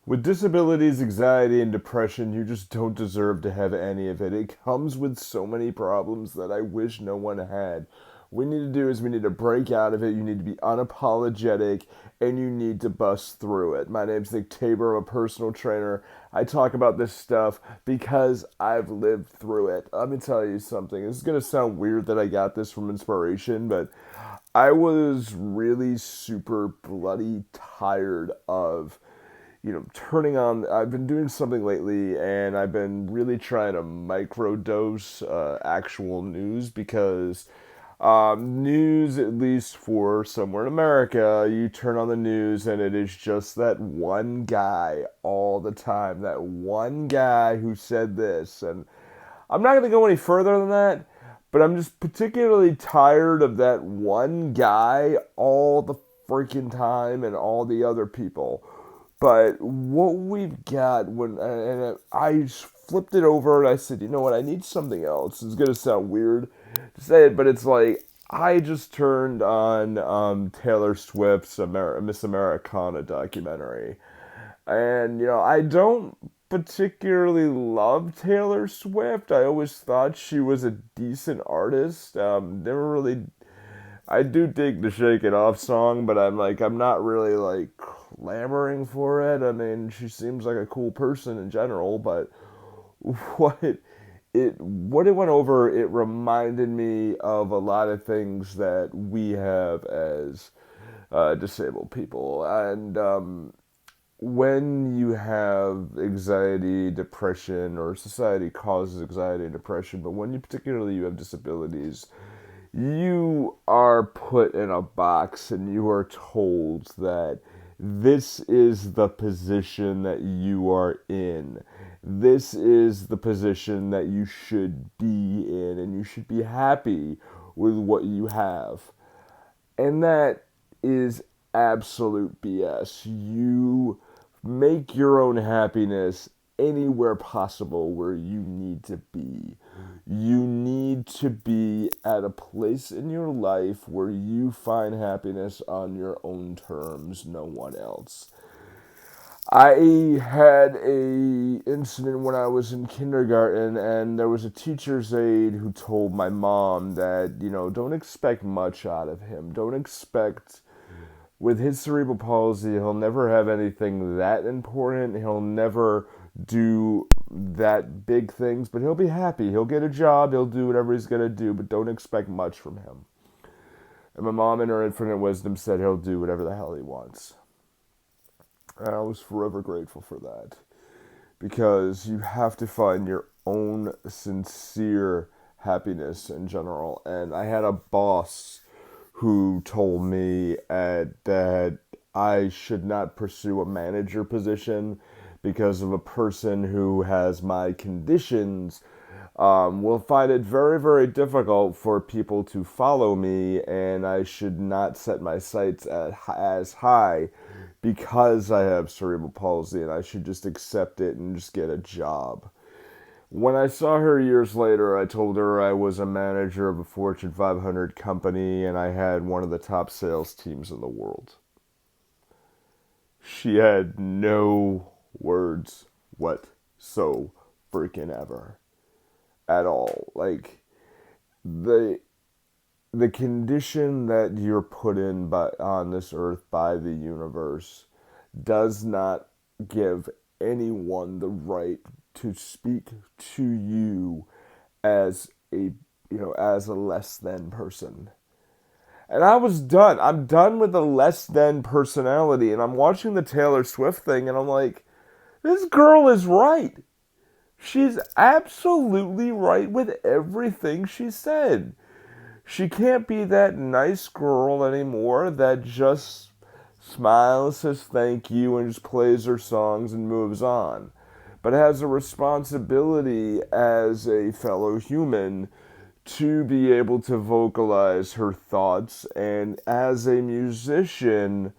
With disabilities, anxiety, and depression, you just don't deserve to have any of it. It comes with so many problems that I wish no one had. What we need to do is we need to break out of it. You need to be unapologetic and you need to bust through it. My name's Nick Tabor. I'm a personal trainer. I talk about this stuff because I've lived through it. Let me tell you something. This is going to sound weird that I got this from inspiration, but I was really super bloody tired of turning on. I've been doing something lately, and I've been really trying to microdose actual news because news, at least for somewhere in America, you turn on the news and it is just that one guy all the time. That one guy who said this, and I'm not going to go any further than that. But I'm just particularly tired of that one guy all the freaking time and all the other people. But what we've got and I flipped it over and I said, you know what, I need something else. It's gonna sound weird to say it, but it's like I just turned on Taylor Swift's Miss Americana documentary, and I don't particularly love Taylor Swift. I always thought she was a decent artist. Never really. I do dig the Shake It Off song, but I'm not really like clamoring for it. I mean, she seems like a cool person in general, but what what it went over, it reminded me of a lot of things that we have as disabled people, and when you have anxiety, depression, or society causes anxiety and depression, but when you particularly you have disabilities, you are put in a box and you are told that this is the position that you are in. This is the position that you should be in, and you should be happy with what you have. And that is absolute BS. You make your own happiness anywhere possible where you need to be. You need to be at a place in your life where you find happiness on your own terms, no one else. I had a incident when I was in kindergarten, and there was a teacher's aide who told my mom that, don't expect much out of him. Don't expect, with his cerebral palsy, he'll never have anything that important. He'll never do that big things, but he'll be happy. He'll get a job. He'll do whatever he's going to do, but don't expect much from him. And my mom, in her infinite wisdom, said he'll do whatever the hell he wants. And I was forever grateful for that, because you have to find your own sincere happiness in general. And I had a boss who told me that I should not pursue a manager position because of a person who has my conditions will find it very, very difficult for people to follow me, and I should not set my sights as high because I have cerebral palsy, and I should just accept it and just get a job. When I saw her years later, I told her I was a manager of a Fortune 500 company and I had one of the top sales teams in the world. She had no words whatso freaking ever at all. Like the the condition that you're put in by on this earth by the universe does not give anyone the right to speak to you as a less than person. And I was done. I'm done with the less than personality. And I'm watching the Taylor Swift thing and I'm like, this girl is right. She's absolutely right with everything she said. She can't be that nice girl anymore that just smiles, says thank you, and just plays her songs and moves on, but has a responsibility as a fellow human to be able to vocalize her thoughts, and as a musician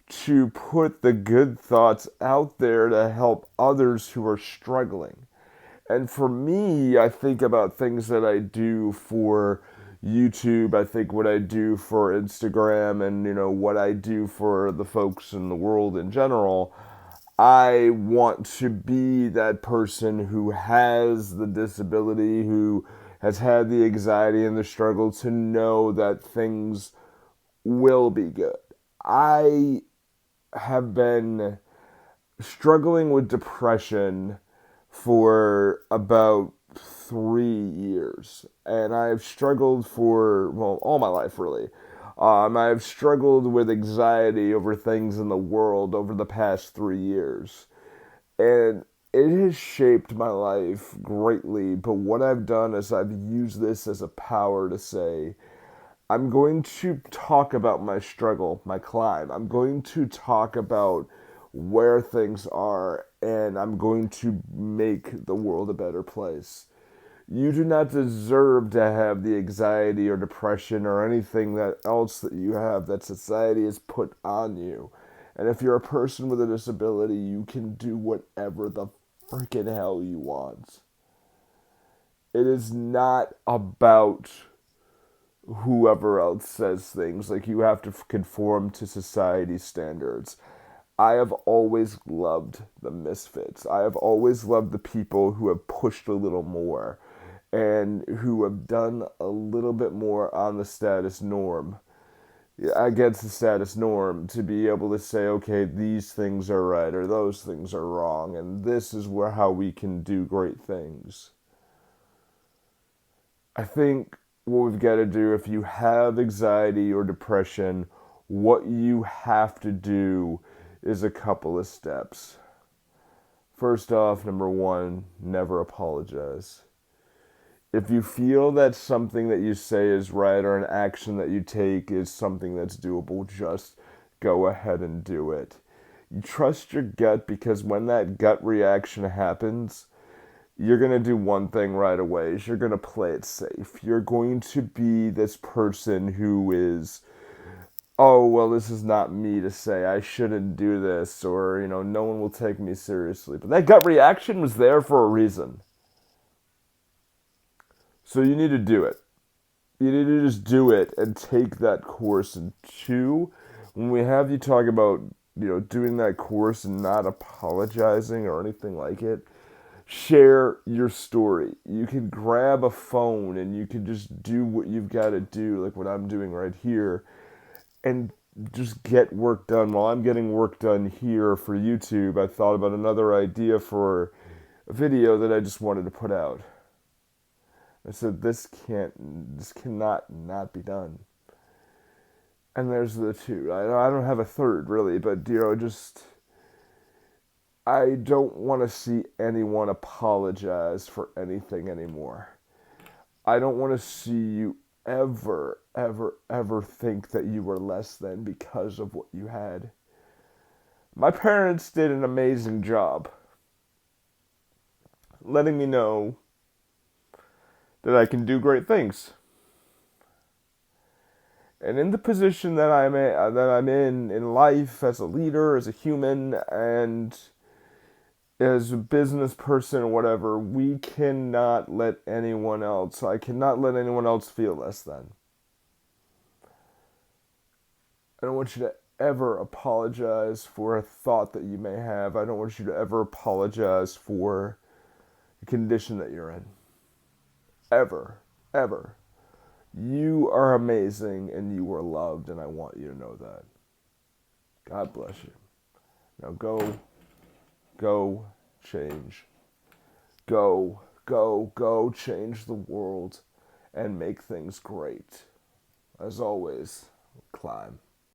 to put the good thoughts out there to help others who are struggling. And for me, I think about things that I do for YouTube. I think what I do for Instagram, and what I do for the folks in the world in general. I want to be that person who has the disability, who has had the anxiety and the struggle to know that things will be good. I have been struggling with depression for about 3 years, and I've struggled for, well, all my life really. I've struggled with anxiety over things in the world over the past 3 years, and it has shaped my life greatly. But what I've done is I've used this as a power to say, I'm going to talk about my struggle, my climb. I'm going to talk about where things are, and I'm going to make the world a better place. You do not deserve to have the anxiety or depression or anything that else that you have that society has put on you. And if you're a person with a disability, you can do whatever the freaking hell you want. It is not about whoever else says things. Like, you have to conform to society standards. I have always loved the misfits. I have always loved the people who have pushed a little more and who have done a little bit more on the status norm, against the status norm, to be able to say, okay, these things are right or those things are wrong, and this is where how we can do great things. I think what we've got to do, if you have anxiety or depression, what you have to do is a couple of steps. First off, number one, never apologize. If you feel that something that you say is right or an action that you take is something that's doable, just go ahead and do it. You trust your gut, because when that gut reaction happens, you're going to do one thing right away is you're going to play it safe. You're going to be this person who is, oh, well, this is not me to say, I shouldn't do this, or, no one will take me seriously. But that gut reaction was there for a reason. So you need to do it. You need to just do it and take that course. And two, when we have you talk about, doing that course and not apologizing or anything like it, share your story. You can grab a phone and you can just do what you've got to do, like what I'm doing right here, and just get work done. While I'm getting work done here for YouTube, I thought about another idea for a video that I just wanted to put out. I said, this cannot not be done. And there's the two. I don't have a third, really, but, I don't want to see anyone apologize for anything anymore. I don't want to see you ever, ever, ever think that you were less than because of what you had. My parents did an amazing job letting me know that I can do great things. And in the position that I'm in life, as a leader, as a human, and as a business person or whatever, we cannot let anyone else, I cannot let anyone else feel less than. I don't want you to ever apologize for a thought that you may have. I don't want you to ever apologize for the condition that you're in. Ever. Ever. You are amazing and you are loved, and I want you to know that. God bless you. Now go change. Go change the world and make things great. As always, climb.